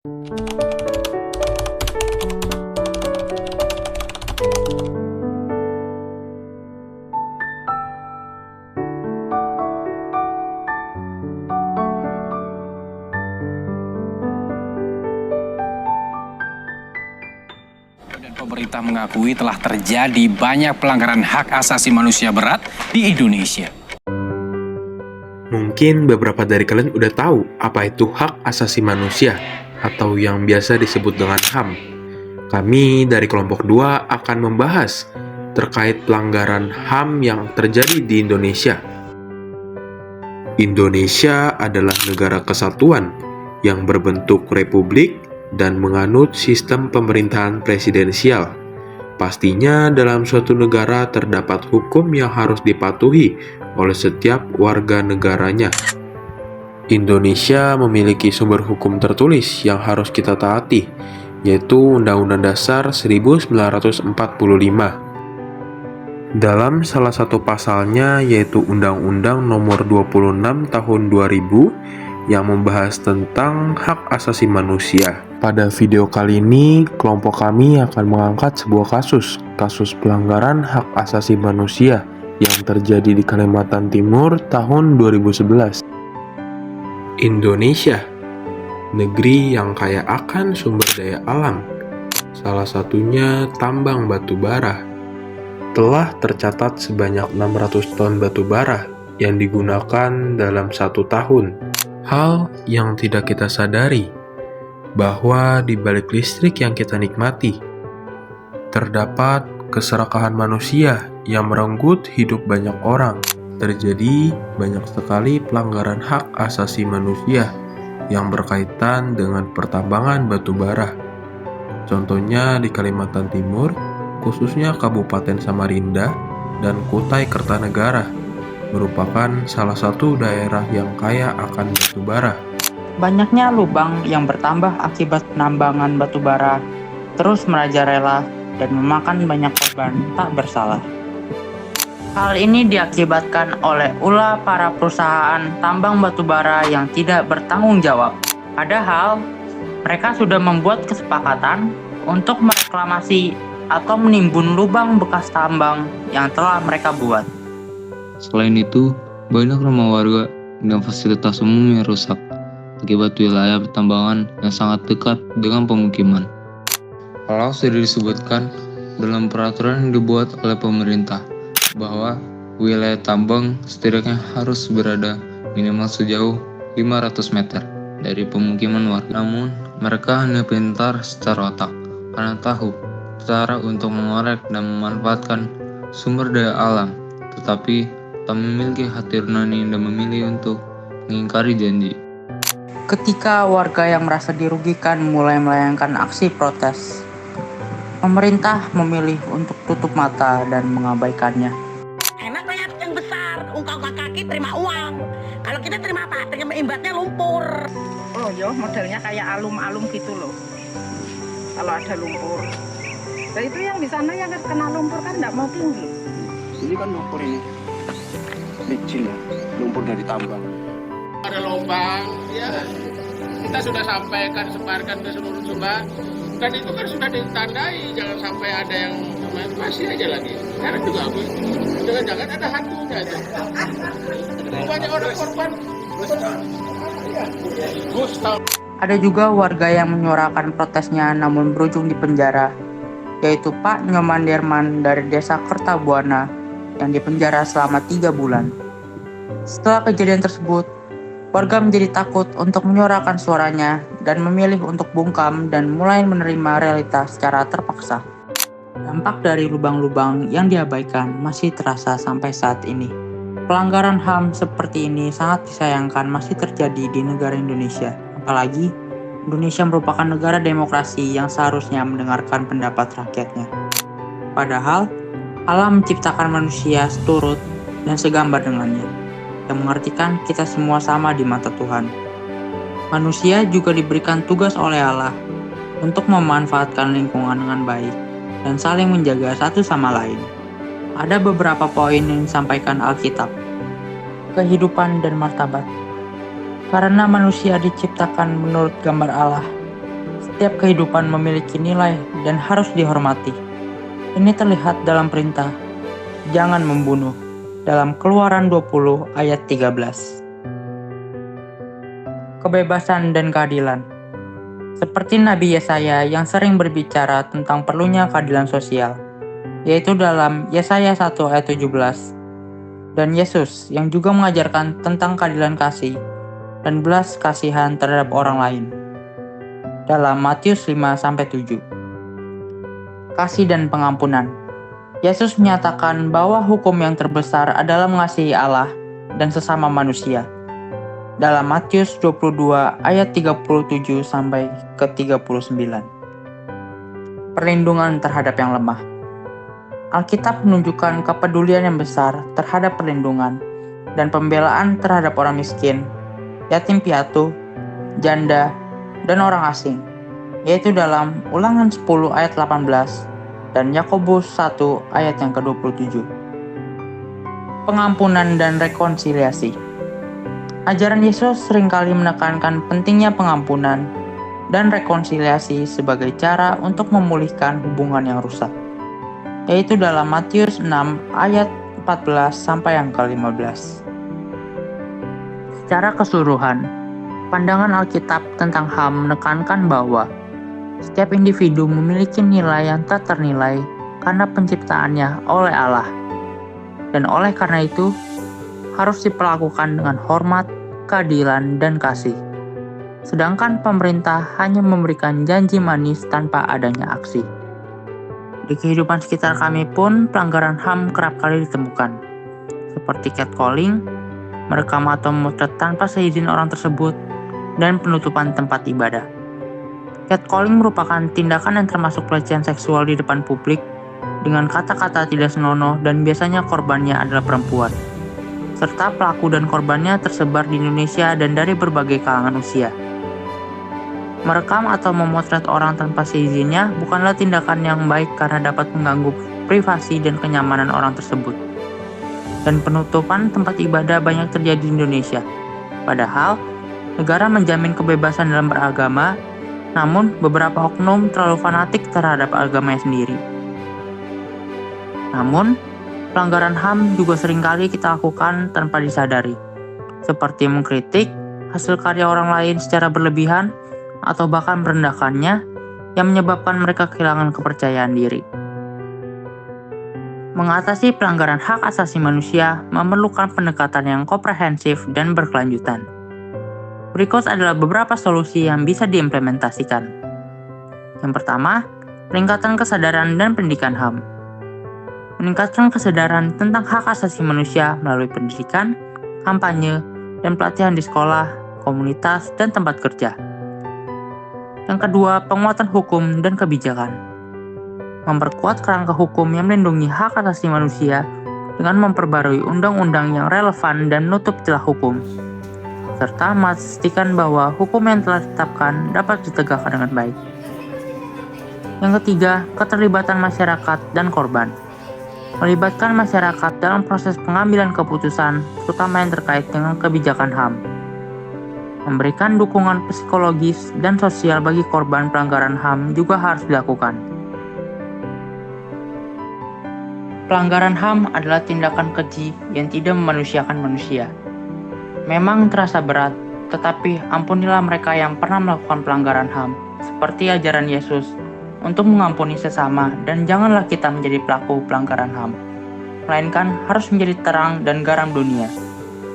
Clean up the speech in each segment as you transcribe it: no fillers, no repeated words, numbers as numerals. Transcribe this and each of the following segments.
Pemerintah mengakui telah terjadi banyak pelanggaran hak asasi manusia berat di Indonesia. Mungkin beberapa dari kalian udah tahu apa itu hak asasi manusia atau yang biasa disebut dengan HAM. Kami dari kelompok 2 akan membahas terkait pelanggaran HAM yang terjadi di Indonesia. Indonesia adalah negara kesatuan yang berbentuk republik dan menganut sistem pemerintahan presidensial. Pastinya dalam suatu negara terdapat hukum yang harus dipatuhi oleh setiap warga negaranya. Indonesia memiliki sumber hukum tertulis yang harus kita taati, yaitu Undang-Undang Dasar 1945. Dalam salah satu pasalnya yaitu Undang-Undang Nomor 26 Tahun 2000 yang membahas tentang hak asasi manusia. Pada video kali ini, kelompok kami akan mengangkat sebuah kasus pelanggaran hak asasi manusia yang terjadi di Kalimantan Timur tahun 2011. Indonesia, negeri yang kaya akan sumber daya alam, salah satunya tambang batu bara. Telah tercatat sebanyak 600 ton batu bara yang digunakan dalam 1 tahun. Hal yang tidak kita sadari bahwa di balik listrik yang kita nikmati, terdapat keserakahan manusia yang merenggut hidup banyak orang. Terjadi banyak sekali pelanggaran hak asasi manusia yang berkaitan dengan pertambangan batu bara. Contohnya di Kalimantan Timur, khususnya Kabupaten Samarinda dan Kutai Kertanegara, merupakan salah satu daerah yang kaya akan batu bara. Banyaknya lubang yang bertambah akibat penambangan batu bara terus merajalela dan memakan banyak korban tak bersalah. Hal ini diakibatkan oleh ulah para perusahaan tambang batu bara yang tidak bertanggung jawab. Padahal, mereka sudah membuat kesepakatan untuk mereklamasi atau menimbun lubang bekas tambang yang telah mereka buat. Selain itu, banyak rumah warga dan fasilitas umum yang rusak akibat wilayah pertambangan yang sangat dekat dengan pemukiman. Kalau sudah disebutkan dalam peraturan yang dibuat oleh pemerintah bahwa wilayah tambang setidaknya harus berada minimal sejauh 500 meter dari pemukiman warga. Namun, mereka hanya pintar secara otak karena tahu cara untuk mengorek dan memanfaatkan sumber daya alam, tetapi tak memiliki hati nurani dan memilih untuk mengingkari janji. Ketika warga yang merasa dirugikan mulai melayangkan aksi protes, pemerintah memilih untuk tutup mata dan mengabaikannya. Enak bayar yang besar, ungkap kaki terima uang. Kalau kita terima apa? Terima imbasnya lumpur. Oh yo, modelnya kayak alum-alum gitu loh. Kalau ada lumpur. Nah itu yang di sana yang kena lumpur kan nggak mau tinggi. Ini kan lumpur ini, licin ya, lumpur dari tambang. Ada lubang, ya kita sudah sampaikan, sebarkan ke seluruh Sumba, dan itu kan sudah ditandai, jangan sampai ada yang masih aja lagi. Sekarang juga habis, jangan-jangan ada hantunya aja. Banyak orang korban. Ada juga warga yang menyuarakan protesnya namun berujung di penjara, yaitu Pak Nyoman Derman dari Desa Kertabuana yang dipenjara selama 3 bulan. Setelah kejadian tersebut, warga menjadi takut untuk menyuarakan suaranya dan memilih untuk bungkam dan mulai menerima realitas secara terpaksa. Dampak dari lubang-lubang yang diabaikan masih terasa sampai saat ini. Pelanggaran HAM seperti ini sangat disayangkan masih terjadi di negara Indonesia. Apalagi, Indonesia merupakan negara demokrasi yang seharusnya mendengarkan pendapat rakyatnya. Padahal, Allah menciptakan manusia seturut dan segambar dengannya, yang mengartikan kita semua sama di mata Tuhan. Manusia juga diberikan tugas oleh Allah untuk memanfaatkan lingkungan dengan baik dan saling menjaga satu sama lain. Ada beberapa poin yang disampaikan Alkitab. Kehidupan dan martabat. Karena manusia diciptakan menurut gambar Allah, setiap kehidupan memiliki nilai dan harus dihormati. Ini terlihat dalam perintah, jangan membunuh, dalam Keluaran 20 ayat 13. Kebebasan dan keadilan. Seperti Nabi Yesaya yang sering berbicara tentang perlunya keadilan sosial, yaitu dalam Yesaya 1 ayat 17. Dan Yesus yang juga mengajarkan tentang keadilan kasih dan belas kasihan terhadap orang lain, dalam Matius 5-7. Kasih dan pengampunan. Yesus menyatakan bahwa hukum yang terbesar adalah mengasihi Allah dan sesama manusia, dalam Matius 22 ayat 37-39. Perlindungan terhadap yang lemah. Alkitab menunjukkan kepedulian yang besar terhadap perlindungan dan pembelaan terhadap orang miskin, yatim piatu, janda, dan orang asing, yaitu dalam Ulangan 10 ayat 18 dan Yakobus 1 ayat yang ke-27. Pengampunan dan rekonsiliasi. Ajaran Yesus seringkali menekankan pentingnya pengampunan dan rekonsiliasi sebagai cara untuk memulihkan hubungan yang rusak, yaitu dalam Matius 6 ayat 14 sampai yang ke-15. Secara keseluruhan, pandangan Alkitab tentang HAM menekankan bahwa setiap individu memiliki nilai yang tak ternilai karena penciptaannya oleh Allah, dan oleh karena itu harus diperlakukan dengan hormat, keadilan, dan kasih. Sedangkan pemerintah hanya memberikan janji manis tanpa adanya aksi. Di kehidupan sekitar kami pun pelanggaran HAM kerap kali ditemukan, seperti catcalling, merekam atau memotret tanpa seizin orang tersebut, dan penutupan tempat ibadah. Catcalling merupakan tindakan yang termasuk pelecehan seksual di depan publik dengan kata-kata tidak senonoh dan biasanya korbannya adalah perempuan, serta pelaku dan korbannya tersebar di Indonesia dan dari berbagai kalangan usia. Merekam atau memotret orang tanpa seizinnya bukanlah tindakan yang baik karena dapat mengganggu privasi dan kenyamanan orang tersebut. Dan penutupan tempat ibadah banyak terjadi di Indonesia. Padahal, negara menjamin kebebasan dalam beragama, namun beberapa oknum terlalu fanatik terhadap agamanya sendiri. Namun, pelanggaran HAM juga seringkali kita lakukan tanpa disadari, seperti mengkritik hasil karya orang lain secara berlebihan atau bahkan merendahkannya yang menyebabkan mereka kehilangan kepercayaan diri. Mengatasi pelanggaran hak asasi manusia memerlukan pendekatan yang komprehensif dan berkelanjutan. Berikut adalah beberapa solusi yang bisa diimplementasikan. Yang pertama, peningkatan kesadaran dan pendidikan HAM. Meningkatkan kesadaran tentang hak asasi manusia melalui pendidikan, kampanye, dan pelatihan di sekolah, komunitas, dan tempat kerja. Yang kedua, penguatan hukum dan kebijakan. Memperkuat kerangka hukum yang melindungi hak asasi manusia dengan memperbarui undang-undang yang relevan dan menutup celah hukum, serta memastikan bahwa hukum yang telah ditetapkan dapat ditegakkan dengan baik. Yang ketiga, keterlibatan masyarakat dan korban. Melibatkan masyarakat dalam proses pengambilan keputusan, terutama yang terkait dengan kebijakan HAM. Memberikan dukungan psikologis dan sosial bagi korban pelanggaran HAM juga harus dilakukan. Pelanggaran HAM adalah tindakan keji yang tidak memanusiakan manusia. Memang terasa berat, tetapi ampunilah mereka yang pernah melakukan pelanggaran HAM, seperti ajaran Yesus, untuk mengampuni sesama, dan janganlah kita menjadi pelaku pelanggaran HAM, melainkan harus menjadi terang dan garam dunia.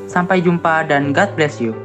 Sampai jumpa dan God bless you.